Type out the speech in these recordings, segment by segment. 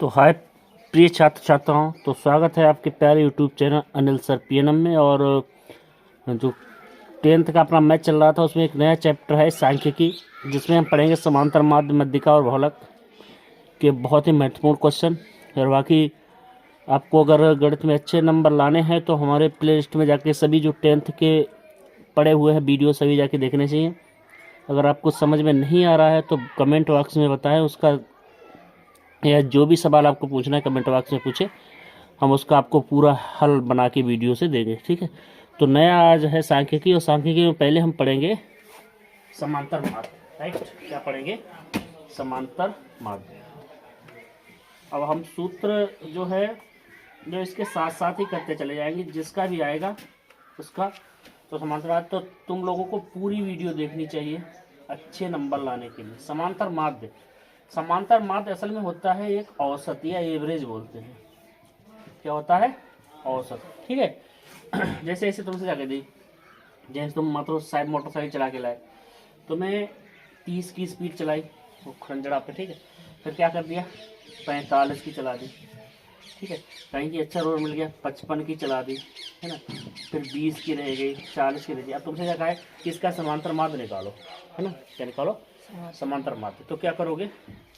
तो हाय प्रिय छात्र छात्राओं, तो स्वागत है आपके प्यारे YouTube channel Anil sir PNM में। और जो 10th का अपना मैथ चल रहा था उसमें एक नया चैप्टर है सांख्यिकी, जिसमें हम पढ़ेंगे समांतर माध्य, मध्यिका और बहुलक के बहुत ही महत्वपूर्ण क्वेश्चन। और बाकी आपको अगर गणित में अच्छे नंबर लाने हैं तो हमारे प्ले लिस्ट में जाके सभी जो 10th के पढ़े हुए हैं वीडियो सभी जाके देखने चाहिए। अगर आपको समझ में नहीं आ रहा है तो कमेंट बॉक्स में बताएं, उसका या जो भी सवाल आपको पूछना है कमेंट बॉक्स में पूछे, हम उसका आपको पूरा हल बना के वीडियो से देंगे। ठीक है, तो नया आज है सांख्यिकी, और सांख्यिकी में पहले हम पढ़ेंगे समांतर माध्य। राइट, क्या पढ़ेंगे? समांतर माध्य। अब हम सूत्र जो है जो इसके साथ साथ ही करते चले जाएंगे, जिसका भी आएगा उसका। तो समांतर माध्य तो तुम लोगों को पूरी वीडियो देखनी चाहिए अच्छे नंबर लाने के लिए। समांतर माध्य, समांतर माध्य असल में होता है एक औसत या एवरेज बोलते हैं। क्या होता है? औसत। ठीक है। जैसे ऐसे तुमसे जाके दी, जैसे तुम मतलब साइड मोटरसाइकिल चला के लाए, तो मैं 30 की स्पीड चलाई वो खंजड़ा पे। ठीक है, फिर क्या कर दिया, 45 की चला दी। ठीक है, कहीं की अच्छा रोड मिल गया, 55 की चला दी, है ना। फिर 20 की रह गई, 40 की रह गई। अब तुमसे क्या कहा है कि इसका समांतर माध्य निकालो, है ना। क्या निकालो? समांतर माध्य। तो क्या करोगे,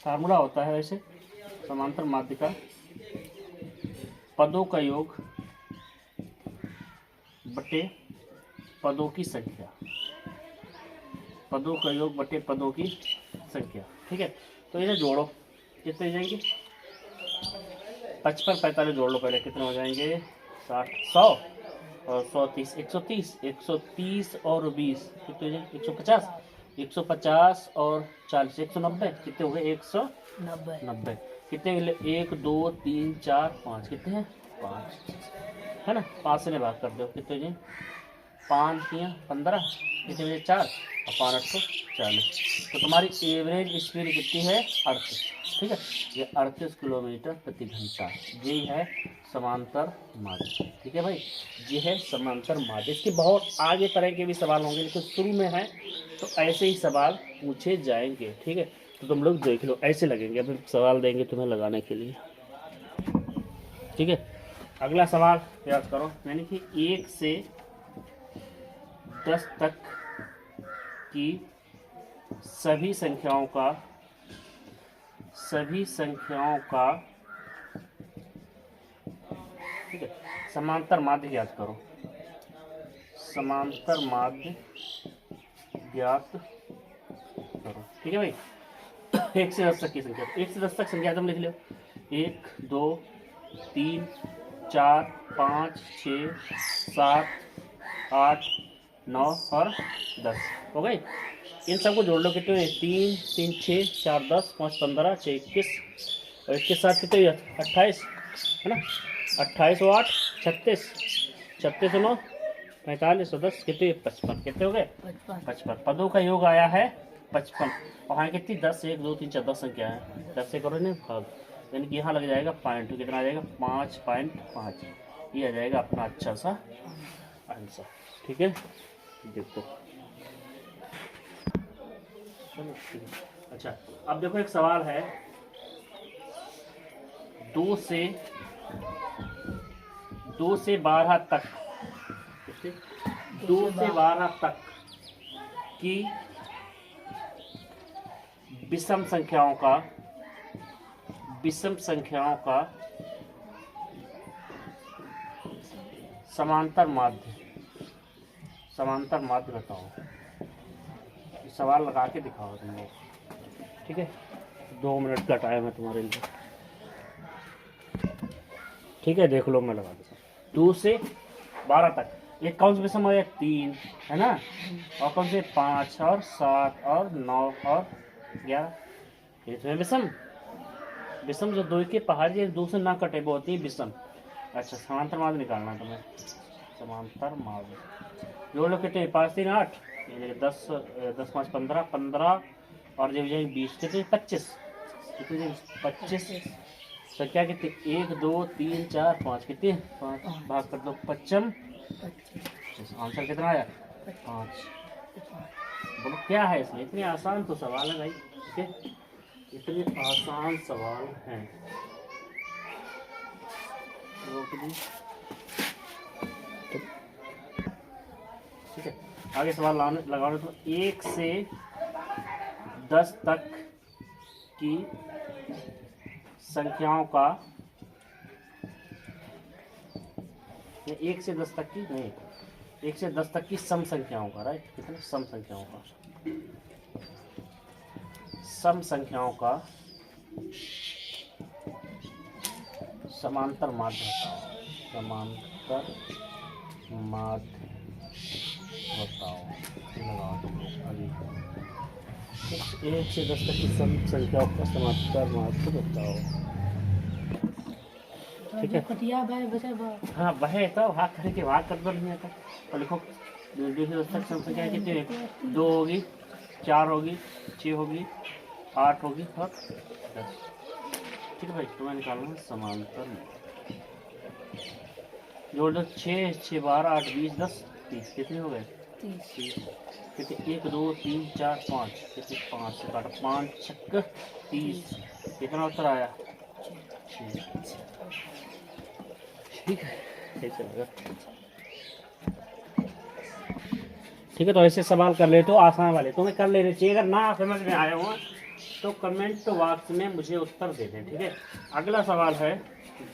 फार्मूला होता है वैसे समांतर माध्य का, पदों का योग बटे पदों की संख्या, पदों का योग बटे पदों की संख्या। ठीक है, तो इन्हें जोड़ो, कितने जाएंगे? 55 45 जोड़ लो पहले, कितने हो जाएंगे? 60 100 और 100 30 130 130 और 20 कितने हो जाएंगे? 150 150 और 40 190 कितने हो गए? 190। कितने? 1 2 3 4 5 कितने हैं? 5, है ना। 5 से भाग कर दो, कितने हो जाएंगे? 5 3 15 कितने बजे? 4 और 5 8 40। तो तुम्हारी एवरेज स्पीड कितनी है? 38। ठीक है, ये 38 किलोमीटर प्रति घंटा, ये है समांतर माध्य। ठीक है भाई, ये है समांतर माध्य। इसके बहुत आगे तरह के भी सवाल होंगे, लेकिन शुरू में है तो ऐसे ही सवाल पूछे जाएंगे। ठीक है, तो तुम लोग देख लो, ऐसे लगेंगे अभी सवाल देंगे तुम्हें लगाने के लिए। ठीक है, अगला सवाल याद करो, यानी कि 1 से 10 तक की सभी संख्याओं का ठीक है समांतर माध्य ज्ञात करो। समांतर माध्य ज्ञात करो। ठीक है भाई, 1 से 10 तक की संख्या, 1 से 10 तक संख्या तुम लिख लो। 1 2 3 4 5 6 7 8 9 और 10 हो गए। इन सबको जोड़ लो, कितने हुए? 3 3 6 4 10 5 15 6 21 और इसके साथ कितने हुए? 28, है ना। 28 और 8 36, 36 और 9 45 और 10 कितने? 55। कितने हो गए? 55। पदों का योग आया है 55, और हाँ कितनी? 10 1 2 3 4 10 संख्या है। 10 से करो नहीं भाग, यानी कि यहाँ लग जाएगा पॉइंट। कितना आ जाएगा? 5.5। ये आ जाएगा अपना अच्छा सा आंसर। ठीक है, देखो। अच्छा, अब देखो एक सवाल है, 2 से 12 तक, 2 से 12 तक की विषम संख्याओं का समांतर माध्य बताओ। सवाल लगा के दिखाओ तुम लोग। ठीक है, 2 मिनट का टाइम है तुम्हारे लिए। ठीक है, देख लो, मैं लगा देता हूँ। 2 से 12 तक, एक कौन सा विषम है? 3, है ना। और कौन से? 5 और 7 और 9 और 11। इसमें विषम जो 2 के पहाड़ी 2 से ना कटे वो होती है विषम। अच्छा, समांतर माध्य निकालना है तुम्हें। समांतर माध्य जोड़ लो, कितने? 5 3 8 10 10 5 15 15 और जब जाएंगे 20 कितने? 25 कितने? 25 संख्या कितनी? 1 2 3 4 5 कितने? 5 भाग कर दो 55। आंसर कितना आया? 5। बोलो क्या है इसमें? इतनी आसान तो सवाल है भाई। ठीक है, इतने आसान सवाल हैं। रोक दी। ठीक है, आगे सवाल लगाने तो 1 से 10 तक की संख्याओं का, 1 से 10 तक की नहीं, 1 से 10 तक की सम संख्याओं का, राइट, कितने सम संख्याओं का, सम संख्याओं का समांतर माध्य बताओ, समांतर माध्य बताओ। अभी 1 से 10 तक की सम संख्याओं का समांतर माध्य बताओ। ठीक है, हाँ वह तो भाग करके भाग कर दो नहीं आता। और लिखो 2 से 10 तक सम संख्या कितनी है, 2 होगी, 4 होगी, 6 होगी, 8 होगी और 10। ठीक है भाई, तुम्हें निकालना है समांतर में। जोड़ दो, 6 6 12 8 20 10 30, कितने हो गए, 30। कितने, 1 2 3 4 5, कितने 5 से काटा, 5 छक्के 30, कितना उत्तर आया, 6। ठीक है, ये चलेगा। ठीक है, तो ऐसे सवाल कर ले तो आसान वाले तुम्हें कर लेने चाहिए। अगर ना समझ में आया हो तो कमेंट बॉक्स में मुझे उत्तर दे दें। ठीक है, अगला सवाल है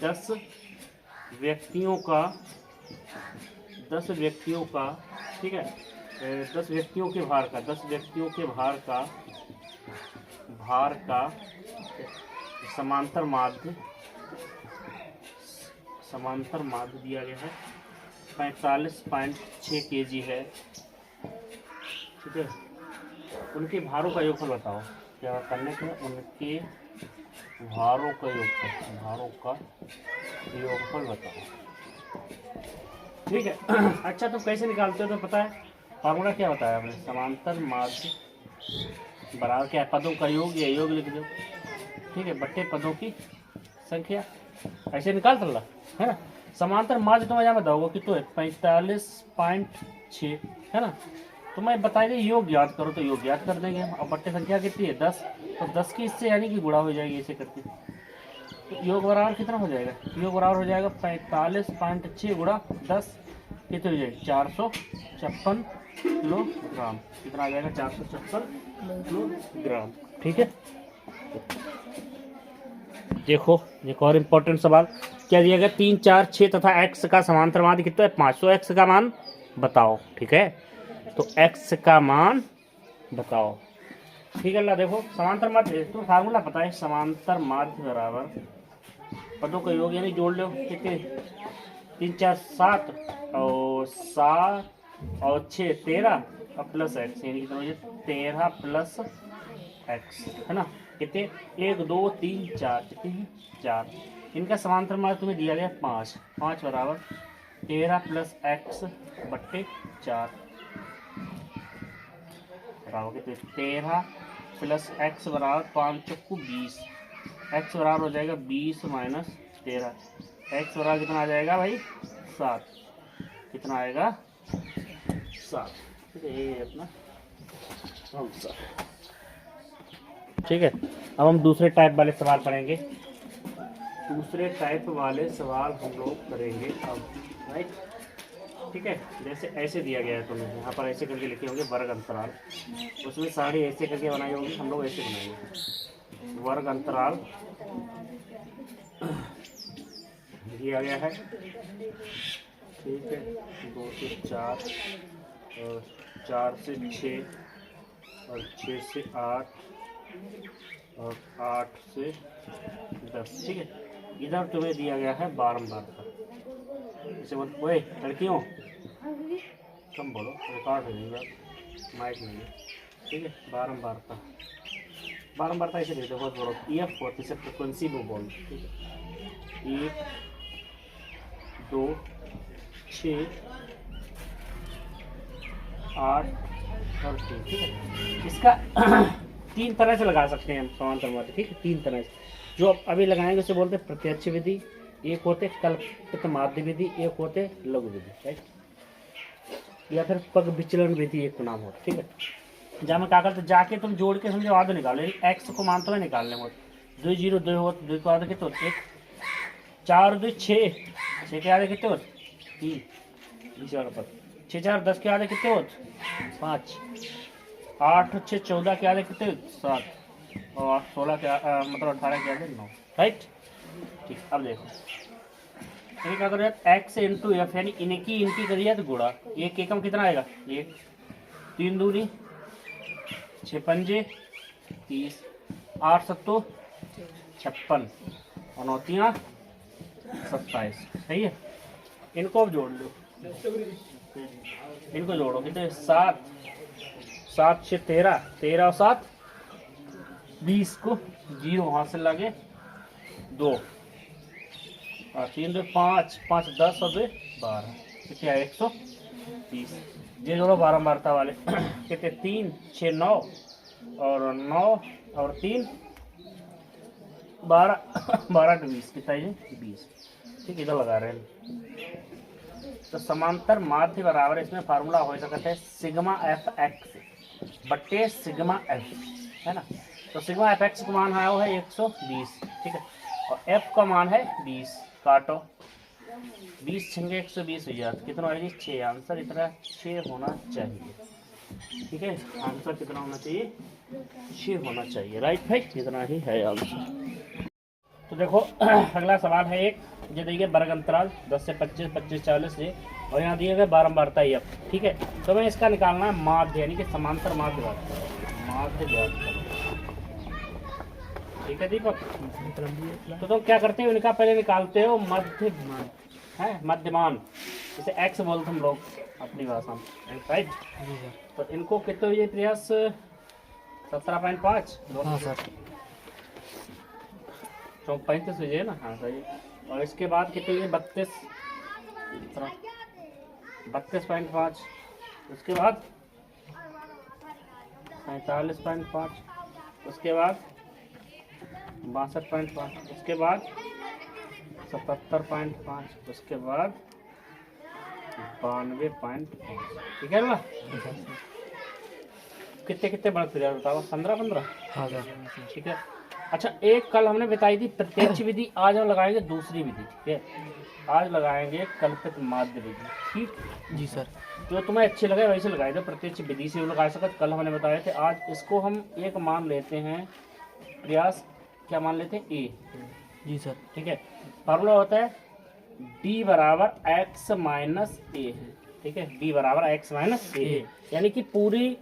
10 व्यक्तियों का, 10 व्यक्तियों का, ठीक है, 10 व्यक्तियों के भार का, 10 व्यक्तियों के भार का समांतर माध्य, समांतर माध्य दिया गया है 45.6 kg है। ठीक है, उनके भारों का योगफल बताओ। क्या करने के, उनके भारों का योगफल, भारों का योगफल बताओ। ठीक है, अच्छा तो कैसे निकालते हो तो पता है, फार्मूला क्या बताया हमने, समांतर माध्य बराबर क्या है, पदों का योग या योग लिख दो। ठीक है, बट्टे पदों की संख्या, ऐसे निकाल चल रहा है ना। समांतर माध्य तुम्हें यहाँ बताओगे कि तो है 45.6 है ना। तो मैं बताएगा योग याद करो, तो योग याद कर देंगे हम। अब बट्टे संख्या कितनी है 10, तो 10 की इससे यानी कि गुणा हो जाएगी ऐसे करके। तो योग बराबर कितना हो जाएगा, योग बराबर हो जाएगा 45.6 गुणा 10, कितने हो जाएगी 456 किलोग्राम। कितना आ जाएगा 456 किलोग्राम। ठीक है, देखो एक और इम्पोर्टेंट सवाल क्या दिया गया, 3 4 6 तथा x का समांतर माध्य कितना है 500। x का मान बताओ। ठीक है, तो x का मान बताओ। ठीक है, ला देखो समांतर माध्य तो फार्मूला पता है, समांतर माध्य बराबर पदों का योग यानी जोड़ लो, कितने 3 4 7 और 7 और 6 13 और प्लस x, यानी कितना हो जाए 13 प्लस x है ना। कितने 1 2 3 4, कितने हैं 4। इनका समांतर माध्य तुम्हें दिया गया 5, 5 बराबर 13 प्लस x बट्टे 4 बराबर कितने 13 प्लस x बराबर 5 चौकू 20, x बराबर हो जाएगा 20 माइनस 13, x बराबर कितना आ जाएगा भाई 7, कितना आएगा 7। ठीक है, ये अपना आंसर। ठीक है, अब हम दूसरे टाइप वाले सवाल पढ़ेंगे, दूसरे टाइप वाले सवाल हम लोग करेंगे अब, राइट। ठीक है, जैसे ऐसे दिया गया है तुम्हें, यहाँ पर ऐसे करके लिखे होंगे वर्ग अंतराल, उसमें सारी ऐसे करके बनाई होगी, हम लोग ऐसे बनाएंगे वर्ग अंतराल दिया गया है। ठीक है, 2 से 4 और 4 से 6 और 6 से 8 और 8 से 10। ठीक है, इधर तुम्हें दिया गया है बारंबार का, इसे बोल ओए लड़कियों कम बोलो, रिकॉर्ड हो जाएगा, माइक नहीं है। ठीक है, बारंबार का इसे देते बहुत बड़ो EF होती से फ्रिक्वेंसी में बोल। ठीक है, 1 2 6 8 और 3। ठीक है, इसका 3 तरह से लगा सकते हैं हम समांतर माध्य। ठीक है, 3 तरह से, जो अभी लगाएंगे उसे बोलते हैं प्रत्यक्ष विधि, एक होते कल्पित माध्य विधि, एक होते लघु विधि, राइट, या फिर पग विचलन विधि एक नाम होता। ठीक है, जहाँ में क्या करते जाके तुम जोड़ के समझो आधे निकालो, एक्स को मानते हुए निकालने होते 2 0 2 हो 2 को आधे के तो 1 4 2 6, 6 के आधे कितने होते? 3, 6 4 10 के आधे कितने होते? 5, 8 6 14 के आधे कितने? 7, और 16 के मतलब 18 के आधे 9, राइट। ठीक, अब देखो ये क्या करो, एक्स इंटू एफ, यानी इनकी करिए तो गुणा। एक एकम कितना आएगा? 1, 3 दूनी 6 पंजे 30, 8 सत्तो 56 और 9 तियां 27, सही है। इनको अब जोड़ लो, इनको जोड़ो कितने? 7 7 6 13, 13 और 7 20 को 0 वहां से लगे 2 और 3 2 5, 5 10 और 2 12, कितने आए? 130। ये जोड़ो बारंबारता वाले कितने? 3 6 9 और 9 और 3 12 12 to 20, कितना है? 20। ठीक, इधर लगा रहे हैं। तो समांतर माध्य बराबर इसमें फार्मूला हो सकता है सिग्मा एफ एक्स बट्टे सिग्मा एफ, है ना। तो सिग्मा एफ एक्स का मान आया हुआ है 120, ठीक है, और एफ का मान है 20। काटो 20 छंगे 120 हो जाता, कितना आएगी? 6। आंसर इतना 6 होना चाहिए, ठीक है। आंसर कितना होना चाहिए? 6 होना चाहिए, राइट भाई, इतना ही है आंसर। तो देखो अगला सवाल है एक, ये देखिए वर्ग अंतराल 10 से 25, 25 40 से, और यहाँ दिए गए बारंबारता ये, ठीक है। तो मैं इसका निकालना है माध्य, यानी कि समांतर माध्य माध्य ज्ञात करो, ठीक है दीपक। तो तुम क्या करते हो, इनका पहले निकालते हो मध्य है, मध्यमान, जैसे एक्स बोलते हम लोग अपनी भाषा में, राइट। तो इनको कितने हुए प्रयास? 17.5, हाँ सर, 35 हो जाए ना, हाँ सही। और इसके बाद कितने हुए? 32.5, उसके बाद 47.5, उसके बाद 62.5, उसके बाद 77.5, उसके बाद 92.5, ठीक है ना। कितने कितने बढ़ प्रयास बताओ? 15-15, हाँ सर, ठीक है। अच्छा, एक कल हमने बताई थी प्रत्यक्ष विधि, आज हम लगाएंगे दूसरी विधि, ठीक है। आज लगाएंगे कल्पित माध्य विधि, ठीक जी सर। जो तुम्हें अच्छे लगे वैसे लगाए थे, प्रत्यक्ष विधि से लगा सकते, कल हमने बताए थे। आज इसको हम एक मान लेते हैं प्रयास, क्या मान लेते हैं? ए, जी सर, ठीक है। फार्मूला होता है डी बराबर एक्स माइनस ए, ठीक है, डी बराबर एक्स माइनस ए, यानी कि पूरी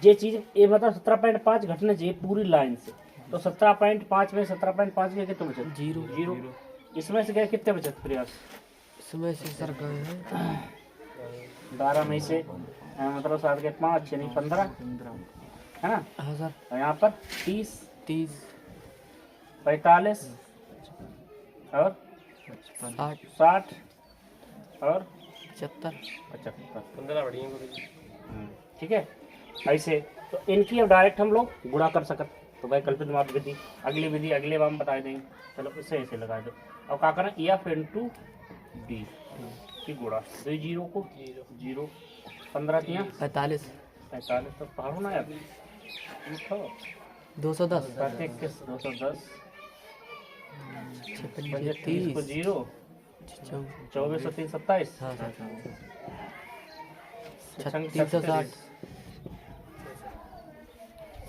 ये चीज ए मतलब 17.5 घटना चाहिए पूरी लाइन से। तो 17.5 में 17.5 के कितने बचत? 0। इसमें से गए कितने बचत प्रयास? इसमें से सर गए हैं 12 में से मतलब 7 के 5 6 नहीं 15, है ना, हाँ सर। और यहाँ पर 30 45 और 60 और 75, 15 बढ़िया, ठीक है। ऐसे तो इनकी अब डायरेक्ट हम लोग गुणा कर सकते, तो भाई कल्पित माध्य विधि अगली विधि अगले बार हम बता देंगे। चलो इसे ऐसे लगा दो। अब क्या करना? एफ इंटू डी की गुणा, 2 0 को 0, 15 तियां 45, तो पढ़ो ना यार, 210 प्रत्येक के 210, 30 को 0, 24 3 27, 360,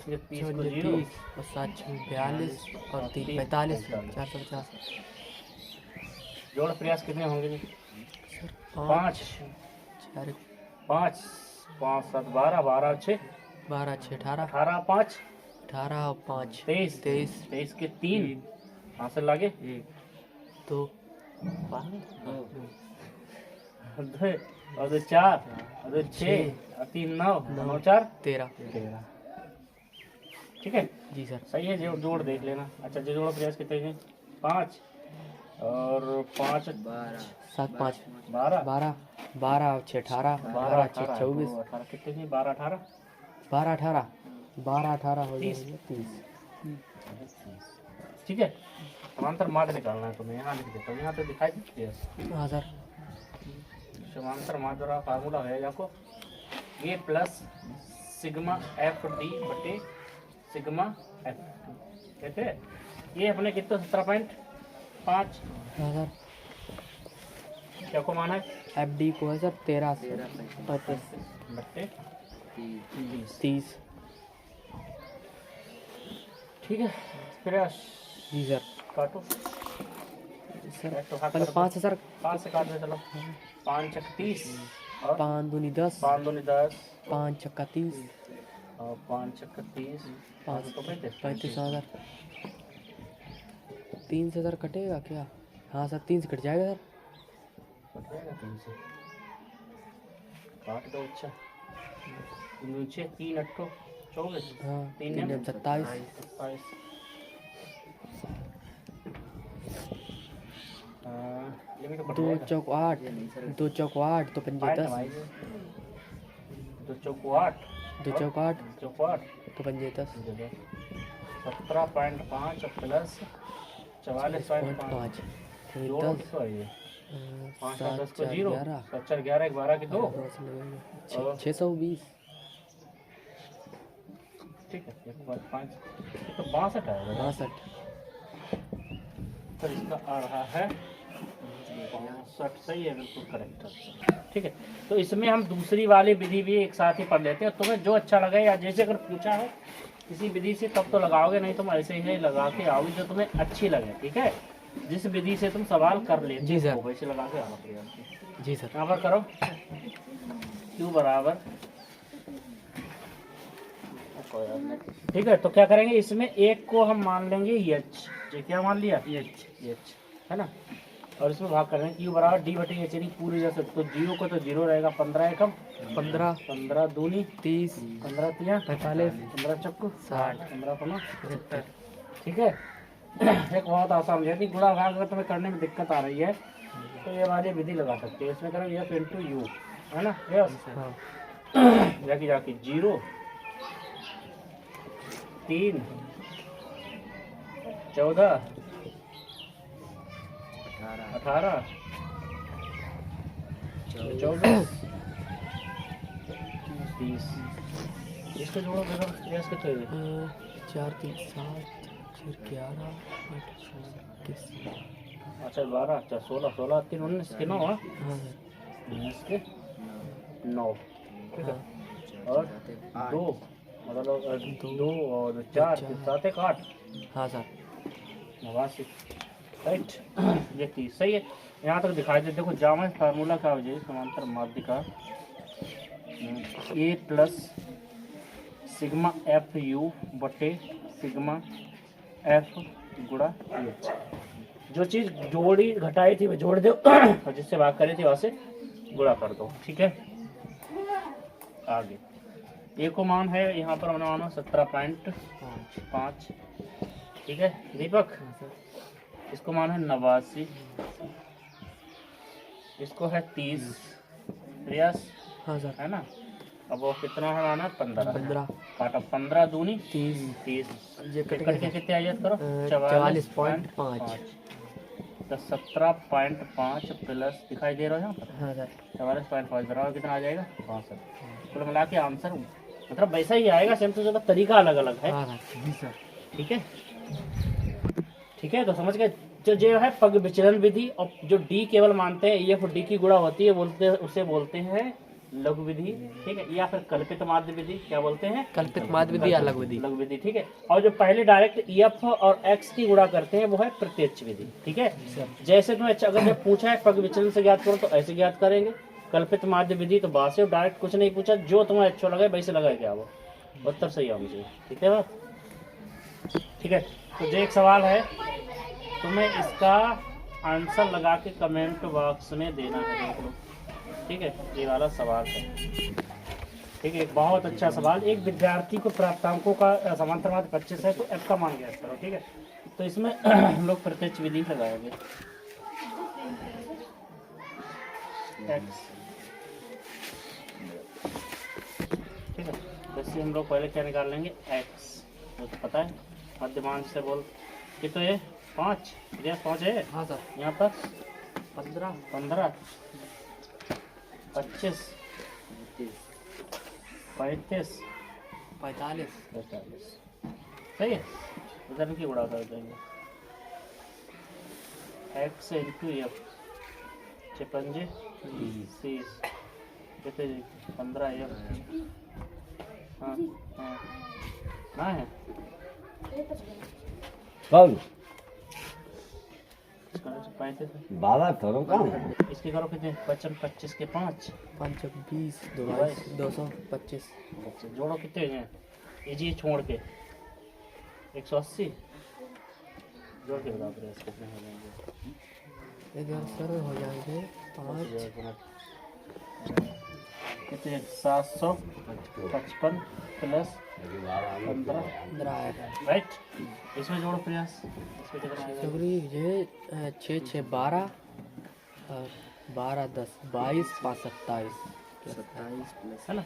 30 को 0 और 7 42 और 3 45, 450। जोड़ प्रयास कितने होंगे जी? 5 5 5 7 12, 12 6 18, 18 5 23, 23 के 3 कहाँ से लागे? 2 और 4 और 6 और 3 9 9 4 13, ठीक है जी सर, सही है। जो जोड़ देख लेना। अच्छा, जो जोड़ प्रयास कितने हैं? 5 और 5 7 5 12 12 12 6 18 12 6 24 18 कितने हैं? 12 18 12 18 हो जाएंगे 30, ठीक है। समांतर माध्य निकालना है, तो मैं यहाँ लिख देता हूँ, यहाँ पे दिखाई देती है, हाँ सर। समांतर माध्य का फार्मूला है आपको ए प्लस सिग्मा एफ डी बटे सिग्मा एफ, कहते हैं ये अपने कितने 17.5 5। हाँ सर। क्या को माना है? FD को है सर 13 35 बट्टे 30। ठीक है प्रयास। जी सर। काटो सर तो हाथ पहले कर दो। 5 है सर। 5 से काट दे चलो। 5 चक 30 और 5 दूनी 10, 5 दूनी 10 5 छक्का 30, और 5 चक 30 5 तो 35। 35। हाँ सर। 3 से सर कटेगा क्या? हाँ सर 3 से कट जाएगा सर। कट जाएगा 3 से। काट दो अच्छा। नीचे 3 अट्ठो 24। हाँ 3 3 ने 27। 27। ये भी तो कट 2 जाएगा। चौक 8, 2 चौक 8 तो पंजे 10, 2 चौको 8 2 चौक 8 चौको 8 तो पंजे 10, 17.5 प्लस 44.5 5 जोड़ो 10, कितना है ये? 5 और 10 को 7 4 0 11, 7 4 11 12 की 2। 620। ठीक है 1 बार 5 तो 62 आएगा। 62। तो इसका आ रहा है 62। सही है बिल्कुल करेक्ट। ठीक है तो इसमें हम दूसरी वाली विधि भी एक साथ ही पढ़ लेते हैं। तुम्हें जो अच्छा लगे या जैसे अगर पूछा है किसी विधि से तब तो लगाओगे, नहीं तुम ऐसे ही लगा के आओगे जो तुम्हें अच्छी लगे। ठीक है जिस विधि से तुम सवाल कर लेते जी सर। हो वैसे लगा के आना पड़ेगा। जी सर। यहाँ पर करो Q बराबर। ठीक है तो क्या करेंगे इसमें एक को हम मान लेंगे H। ये क्या मान लिया H है ना। और इसमें भाग करेंगे Q बराबर D बटे H पूरी जैसे तो 0 को तो 0 रहेगा। 15 एकम 15 15 दूनी 30 15 तिया 45 15 चक्कू 60 15 5 75। ठीक है एक बहुत आसान है कि गुणा भाग अगर तुम्हें करने में दिक्कत आ रही है तो ये वाली विधि लगा सकते हो। इसमें करेंगे F इंटू यू है ना। यस हाँ जाके जाके 0 3 14 18 24 30। इसको जोड़ो देखो प्रयास कितने हुए। 4 3 7 4 11 8 21। अच्छा 12 अच्छा 16 16 3 19 के 9 हाँ 19 के 9। ठीक है हाँ और 2 मतलब 2 और 4 के 7 1 8 हाँ सर। 89 राइट। ये 30 सही है। यहाँ तक दिखाई दे। देखो जामा फार्मूला क्या हो जाए समांतर माध्य का A plus sigma F you बटे सिग्मा एफ गुणा H। जो चीज़ जोड़ी घटाई थी वो जोड़ दो और जिससे भाग करी थी वहाँ से गुणा कर दो। ठीक है आगे A को मान है यहाँ पर हमने माना 17.5। ठीक है दीपक इसको मान है 89, इसको है 30 प्रयास हाँ सर। है ना। अब वो कितना है माना 15 काटा 15 दूनी 30 30 ये कट के कितने आ जाए करो 44.5। तो 17.5 प्लस दिखाई दे रहा है यहाँ पर हाँ सर। 44.5 बराबर कितना आ जाएगा 62। कुल मिला के आंसर मतलब वैसा ही आएगा सेम तो तरीका अलग अलग है। हाँ जी सर। ठीक है तो समझ गए। जो है पग विचलन विधि और जो डी केवल मानते हैं EF डी की गुणा होती है बोलते उसे बोलते हैं लघु विधि। ठीक है या फिर कल्पित माध्य विधि क्या बोलते हैं कल्पित माध्य विधि या लघु विधि। लघु विधि। ठीक है और जो पहले डायरेक्ट EF और X की गुणा करते हैं वो है प्रत्यक्ष विधि। ठीक है जैसे तुम्हें अगर जब पूछा है पग विचलन से ज्ञात करो तो ऐसे ज्ञात करेंगे। कल्पित माध्य विधि तो बाद से डायरेक्ट कुछ नहीं पूछा जो तुम्हें अच्छा लगे वैसे लगाए क्या वो उत्तर सही होना चाहिए। ठीक है बात। ठीक है तो जो एक सवाल है तुम्हें इसका आंसर लगा के कमेंट बॉक्स में देना है। देख लो ठीक है ये वाला सवाल है। ठीक है एक बहुत अच्छा सवाल। एक विद्यार्थी को प्राप्तांकों का समांतर माध्य 25 है तो F का मान ज्ञात करो। ठीक है तो इसमें हम लोग प्रत्यक्ष विधि लगाएंगे X। ठीक है वैसे हम लोग पहले क्या निकाल लेंगे X वो तो पता है मध्यमान से बोल कि तो ये 5 है। हाँ सर। यहाँ पर 15 25 35 45 सही है इधर की उड़ा कर देंगे। एक्स इंटू एफ 56 30 कितने 15 एफ। हाँ हाँ ना है कौन 35 बाबा थोड़ा कौन इसके करो कितने 55 25 के 5 5 20 225 जोड़ो कितने हैं ये जी छोड़ के 180 जोड़ के बता दो कितने हो जाएंगे इधर सर हो जाएंगे 5 कितने 755 प्लस 15 राइट इसमें जोड़ो प्रयास इसमें कितना आएगा सगरी ये 6 6 12 और 12 10 22 5 27 प्लस है ना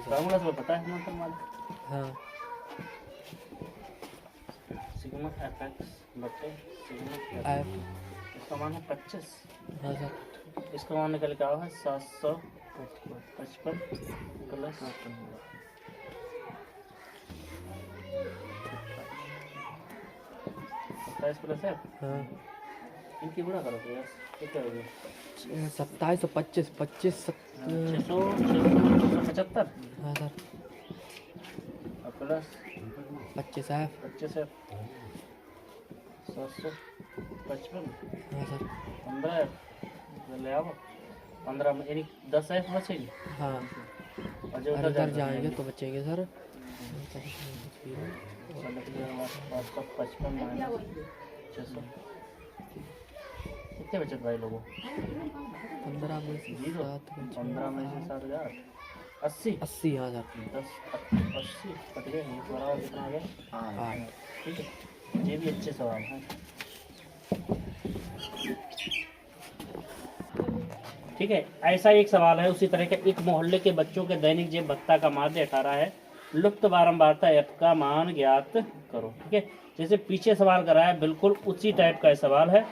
फार्मूला सब पता है मतलब मालूम हाँ सिग्मा एफएक्स बटे सिग्मा एफ इसका मान है 25 हाँ सर इसका मान निकल के आया है 755 प्लस 27 प्लस है हाँ इनकी गुणा करो तो यार कितना हो गया 27 और 25 25 675 हाँ सर और प्लस 25 एफ 25 है 755 हाँ सर 15 ले आओ 15 में यानी 10 एफ बचेगी हाँ और जो और उधर इधर जाएंगे तो बचेंगे सर 55 माइनस 600 कितने बचत भाई लोगों 15 में से 7 15 में से 7,000 80 80 हाँ सर 10 80 कट गए ये बराबर कितना आ गया 8 ठीक है ये भी अच्छे सवाल हैं ठीक है ऐसा एक सवाल है उसी तरह के एक मोहल्ले के बच्चों के दैनिक जेब भत्ता का माध्य 18 है लुप्त बारंबारता एफ का मान ज्ञात करो ठीक है जैसे पीछे सवाल कराया बिल्कुल उसी टाइप का सवाल है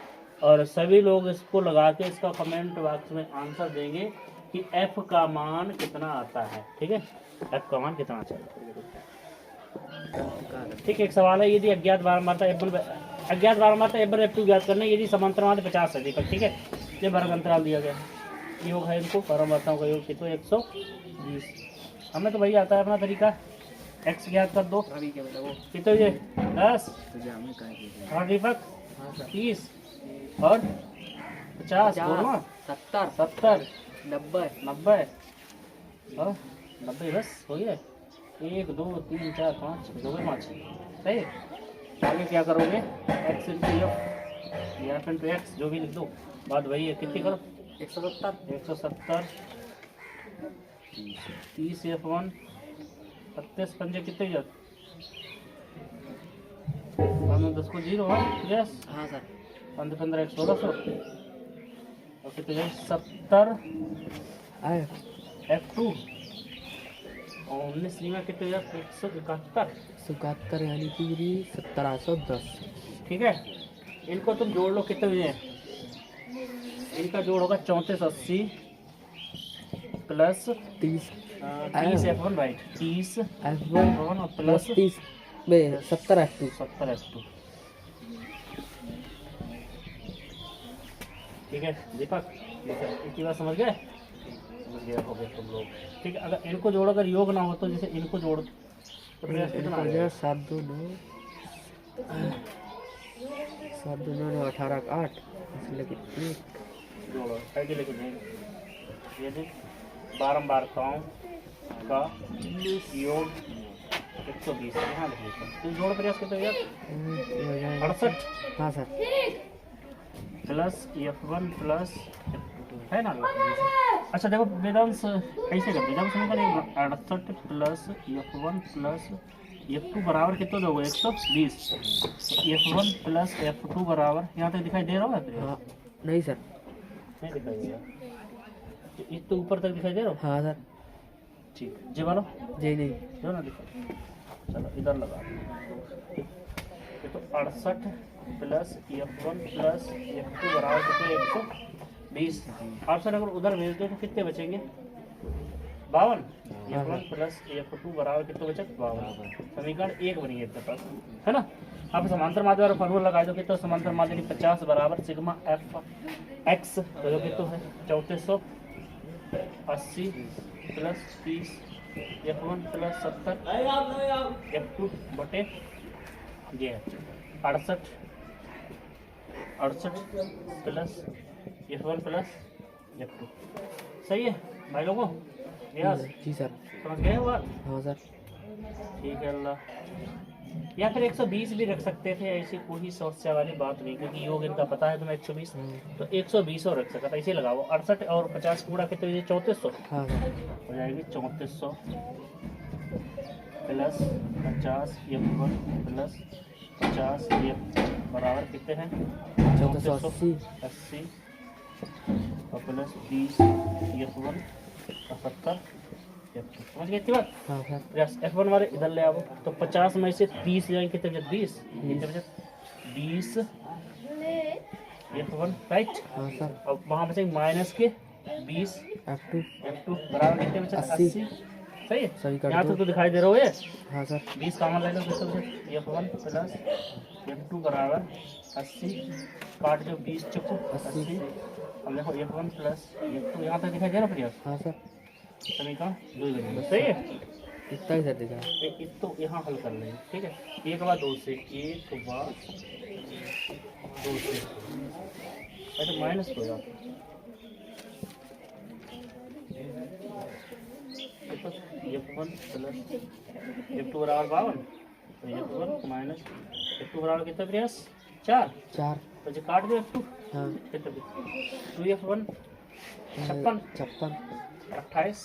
और सभी लोग इसको लगा के इसका कमेंट बॉक्स में आंसर देंगे कि एफ का मान कितना आता है ठीक है एफ का मान कितना आता है ठीक है एक सवाल है यदि अज्ञात बारंबारता F1 F2 ज्ञात करने यदि समांतर मान 50 है दीपक ठीक है ये वर्ग अंतराल दिया गया है योग है इनको बारंबारताओं का योग कितना 120 हमें तो भैया आता है अपना तरीका x ज्ञात कर दो कितने ये 10 और दीपक 30 और 50 बोलो 70 70 90 90 और 90 बस हो गया 1 2 3 4 5 2 5 सही आगे क्या करोगे x into F into x जो भी लिख दो बात वही है कितनी करो 170 30 F1 27 पंजे कितने जाते 10 को 0 है यस हाँ सर 15 1 1600 और कितने जाए 70 F2 और 19 सीमा कितने जाए 171 यानी कि 1710 ठीक है इनको तुम जोड़ लो कितने बजे इनका जोड़ होगा 3480 प्लस 30 F1 राइट 30 F1 और प्लस 30 में 70 F2 70 F2 ठीक है दीपक इतनी बात समझ गए हो गए तुम लोग ठीक है अगर इनको जोड़ो अगर योग ना हो तो जैसे इनको जोड़ तो प्रयास कितना आ जाएगा 7 2 9 7 2 9 18 8 इसलिए जोड़ो कैसे लेके जाएंगे ये देख बारंबारताओं का योग 120 यहाँ लिख लेते हैं तुम जोड़ प्रयास करते हो यार 68 हाँ सर प्लस F1 प्लस है ना अच्छा देखो वेदांश कैसे कर वेदांश निकल 68 प्लस F1 प्लस F2 बराबर कितना दोगे 120 F1 प्लस F2 बराबर यहाँ तक दिखाई दे रहा है हाँ नहीं सर नहीं दिखाई दे रहा इस तो ऊपर तक दिखाई दे रहा हाँ सर ठीक जी बोलो जी नहीं जो ना दिखाई चलो इधर लगा ये तो 68 प्लस F1 प्लस F2 बराबर कितना 120 68 अगर उधर भेज दो तो कितने बचेंगे 52 F1 प्लस F2 बराबर कितने बचे 52 समीकरण 1 बनी है पास है ना अब समांतर माध्य वाला फॉर्मूला लगा दो कि तो समांतर माध्य 50 बराबर सिग्मा एफ एक्स तो जो कि तो है 3480 प्लस 30 F1 प्लस 70 F2 बटे ये है 68 प्लस F1 प्लस F2। सही है भाई लोगों? यस जी सर। समझ गए बात? हाँ सर। ठीक है अल्लाह। या फिर 120 भी रख सकते थे, ऐसी कोई समस्या वाली बात नहीं, क्योंकि योग इनका पता है तुम्हें 120 तो 120 और रख सकता था, इसे लगाओ 68 और 50 कूड़ा कितने ये 3400 हाँ सर। हो जाएगी 3400 प्लस 50 F1 प्लस 50 F बराबर कितने हैं 3480 और प्लस 20 F1 और 70 F2। समझ गए इतनी बात? हाँ सर। यस F1 वाले इधर ले आओ तो 50 में से 30 जाएंगे कितने बचे 20 कितने बचे 20 F1 राइट। हाँ सर। और वहाँ बचेंगे माइनस के 20 F2 बराबर कितने बचे 80। सही है सही कर यहाँ दो। तक तो दिखाई दे रहा हो ये। हाँ सर। 20 कॉमन ले लो कितने बचे F1 प्लस F2 बराबर 80 काट जो 20 चुको 80 अब देखो F1 प्लस F2 यहाँ तक दिखाई दे रहा है। हाँ सर। समीकरण 2 बनेगा। सही है इतना ही सर दिखा। एक तो यहाँ हल कर लेंगे ठीक है। एक बार 2 से एक बार 2 से ऐसे माइनस हो जाता F1 प्लस F2 बराबर 52 तो F1 माइनस F2 बराबर कितना प्रयास 4 तो जो काट दो F2 हाँ। कितना 2F1 56 28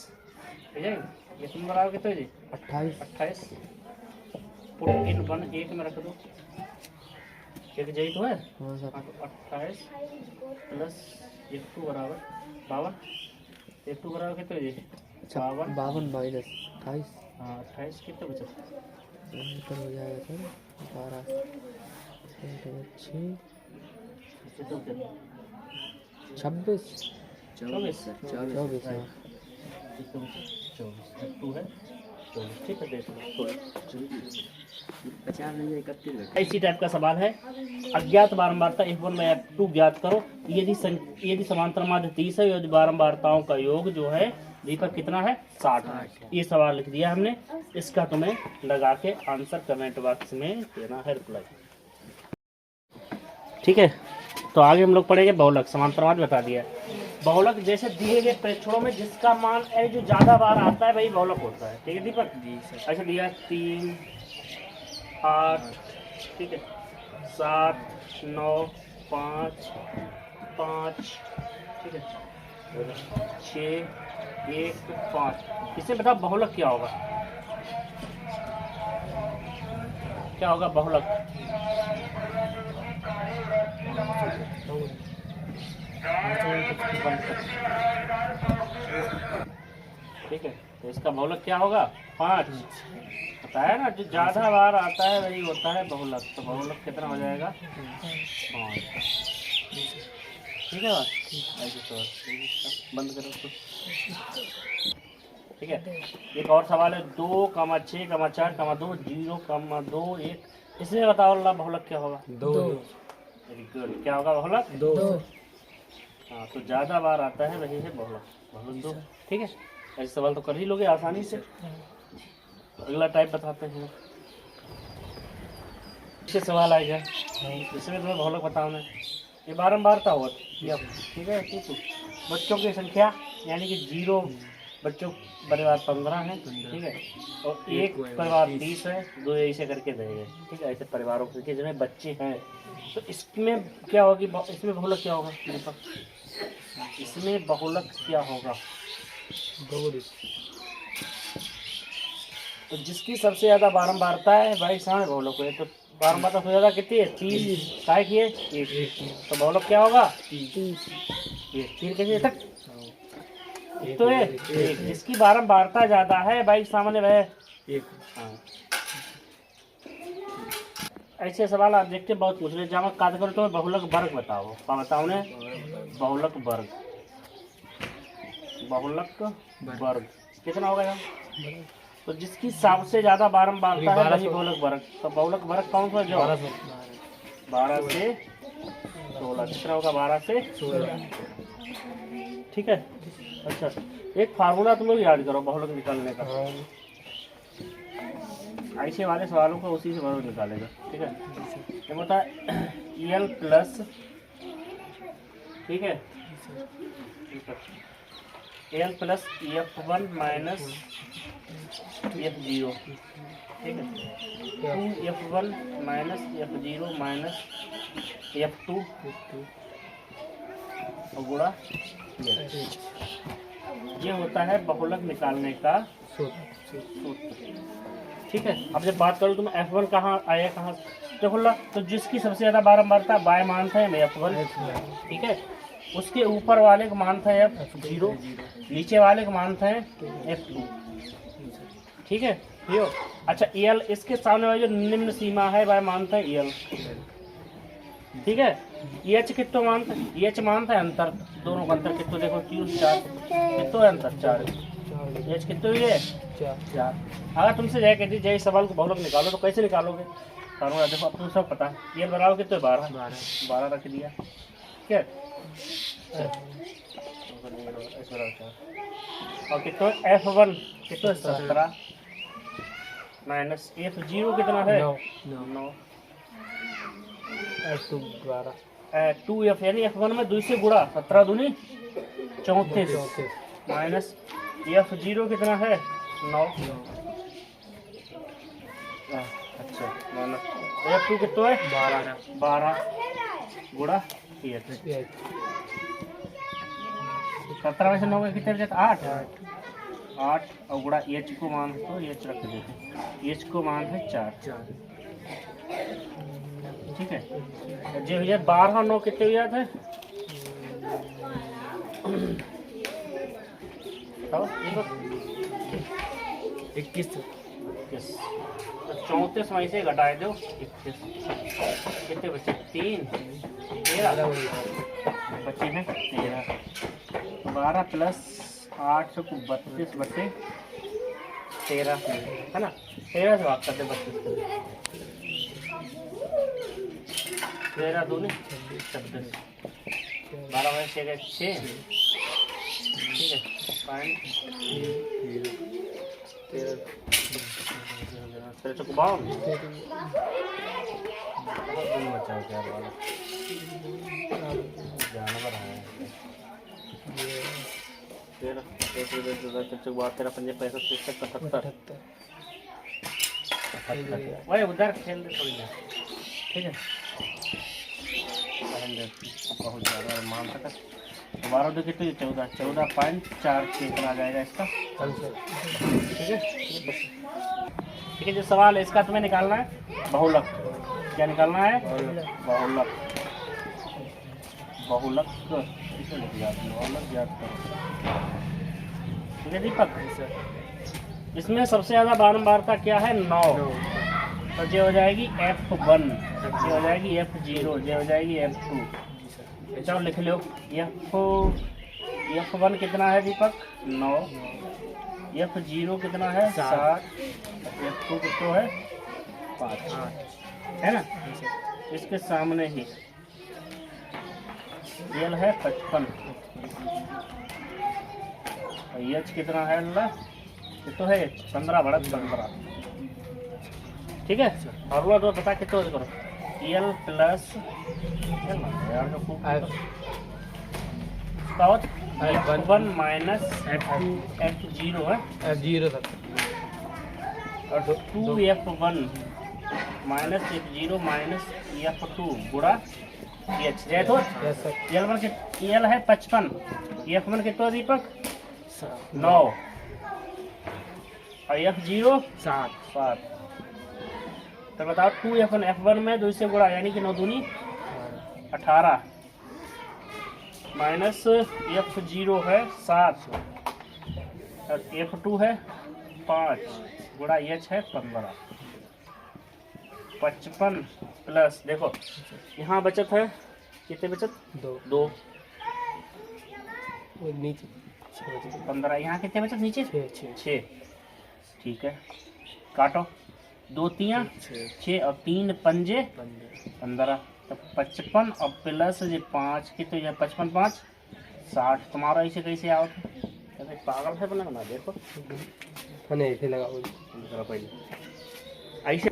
हो जाएगा। F1 बराबर कितना जी 28 पुट इन 1 एक में रख दो एक जई तो है। हाँ सर। हाँ तो 28 प्लस F2 बराबर 52 F2 बराबर कितना जी 52 माइनस 28 हाँ 28 कितना बचा ऊपर हो जाएगा सर 12 कितना बचा 26 24 हाँ। कितना बचा 24 F2 है 24 ठीक है देख लो 50 नहीं 31 इसी टाइप का सवाल है। अज्ञात बारंबारता F1 में F2 ज्ञात करो। यदि समांतर माध्य 30 है यदि बारंबारताओं का योग जो है दीपक कितना है 60। ये सवाल लिख दिया हमने, इसका तुम्हें लगा के आंसर कमेंट बॉक्स में देना है रिप्लाई। ठीक है तो आगे हम लोग पढ़ेंगे बहुलक। समांतर माध्य बता दिया। बहुलक जैसे दिए गए प्रेक्षणों में जिसका मान है जो ज्यादा बार आता है वही बहुलक होता है। ठीक है दीपक जी सर। ऐसे दिया 3 8 ठीक है 7 9 5 5 ठीक है 6 1 5। इससे बताओ बहुलक क्या होगा? क्या होगा बहुलक? ठीक है तो इसका बहुलक क्या होगा 5। पता है ना जो ज्यादा बार आता है वही होता है बहुलक। तो बहुलक कितना हो जाएगा 5। ठीक है बात ऐसे तो बंद करो उसको। ठीक है एक और सवाल है 2, 6, 4, 2, 0, 2, 1। इसमें बताओ अल्लाह बहुलक क्या होगा 2। Very good. क्या होगा बहुलक 2। हाँ तो ज्यादा बार आता है वही है बहुलक 2। ठीक है ऐसे सवाल तो कर ही लोगे आसानी से। अगला टाइप बताते हैं। इससे सवाल आएगा इसमें तुम्हें बहुलक बताओ मैं ये बारंबारता होगा। ठीक है ठीक है बच्चों की संख्या यानी कि 0 बच्चों परिवार 15 है। ठीक है और एक परिवार 30 है। 2 ऐसे करके देंगे। ठीक है ऐसे परिवारों के जिनमें बच्चे हैं तो इसमें क्या होगी इसमें बहुलक क्या होगा दीपक? इसमें बहुलक क्या होगा? तो जिसकी सबसे ज्यादा बारंबारता है भाई सामने बहुलक है। तो बारंबारता सबसे ज्यादा कितनी है 30 काय की है 1 तो बहुलक क्या होगा 3 कैसे तक तो है 1। जिसकी बारंबारता ज्यादा है भाई सामने वह 1। हाँ ऐसे सवाल आप देखते बहुत पूछ रहे जहाँ काट करो तो बहुलक वर्ग बताओ। क्या बताओ ने बहुलक वर्ग कितना होगा यहाँ तो जिसकी सबसे ज्यादा बारंबारता है वही बहुलक वर्ग। तो बहुलक वर्ग कौन सा जो 12 से 16 कितना होगा 12 से 16। ठीक है। अच्छा एक फार्मूला तुम लोग याद करो बहुलक निकालने का, ऐसे वाले सवालों को उसी से बहुलक निकालेगा। ठीक है। ये होता है EL प्लस, ठीक है, L plus F1 minus F0, ठीक है, 2F1 minus F0 minus F2 और गुणा ये होता है बहुलक निकालने का सूत्र। ठीक है। अब जब बात करूँ तो मैं F1 कहाँ आया, कहाँ देखो ला, तो जिसकी सबसे ज्यादा बारंबारता बाय मान था F1, ठीक है, उसके ऊपर वाले का मान था F0, नीचे वाले का मान था F2। ठीक है यो। अच्छा EL इसके सामने वाली जो निम्न सीमा है वह मान था EL। ठीक है। EH कितना मान था, EH मान था अंतर, दोनों का अंतर कितना देखो 3 4 कितना अंतर 4, EH कितना हुई है 4। अगर तुमसे जाए कहती जय सवाल को बहुलक निकालो तो कैसे निकालोगे, फार्मूला देखो अब तुम सब पता है। EL बराबर कितना 12 रख दिया। ठीक है। और कितना F1 कितना 17 माइनस F0 कितना है 9 F2 12 2F यानी F1 में 2 से गुणा 17 दूनी 34 माइनस F0 कितना है 9। अच्छा माइनस F2 कितना है 12 गुणा 17 में से 9 कितने बचे 8 और गुणा H को मान तो H रख देते, H को मान है 4। ठीक है। जो ये 12 और 9 कितने हुए थे 21 34 वहीं से घटाए दो 21 कितने बचे 3 13 बचे हैं 13। 12 प्लस 8 को 32 बचे 13 है ना, 13 से भाग करते 32 13 दूनी 26 12 में 6 ठीक है 13 को 52 बचाओ क्या वाला जानवर है 13 75 वही उधर खेल दे थोड़ी। ठीक है। बहुत ज़्यादा मान सकता 12 दो कितनी 14.46 इतना आ जाएगा इसका। ठीक है। ठीक है जो सवाल है इसका तुम्हें निकालना है बहुलक। क्या निकालना है बहुलक। बहुलक किसे लिख जाती है बहुलक याद करो। ठीक है दीपक। इसमें सबसे ज़्यादा बारंबारता क्या है 9, तो ये हो जाएगी F1, ये हो जाएगी F0, ये हो जाएगी F2। चलो लिख लो F1 कितना है दीपक 9, F0 कितना है 7, F2 कितना है 5 है ना। इसके सामने ही L है 55, H कितना है कितना है 15 बढ़त 15। ठीक है। फॉर्मूला तो बता कितना करो EL plus F1 minus F0 है F0 और 2F1 minus F0 minus F2 गुणा H जय तो EL है 55, F1 कितना दीपक 9 और F0 7। तो बताओ 2F1 F1 में 2 से गुणा यानी कि 9 दूनी 18 माइनस F0 है 7 और F2 है 5 गुणा H है 15। 55 प्लस देखो यहाँ बचत है कितने बचत 2 नीचे 15, यहाँ कितने बचत नीचे 6। ठीक है, काटो। 2 तियां 6 और 3 पंजे 15, तो 55 और प्लस ये 5 की, तो यह 55 5 60। तुम्हारा ऐसे कैसे आओ? अरे पागल है बना ना, देखो ऐसे लगाओ पहले ऐसे।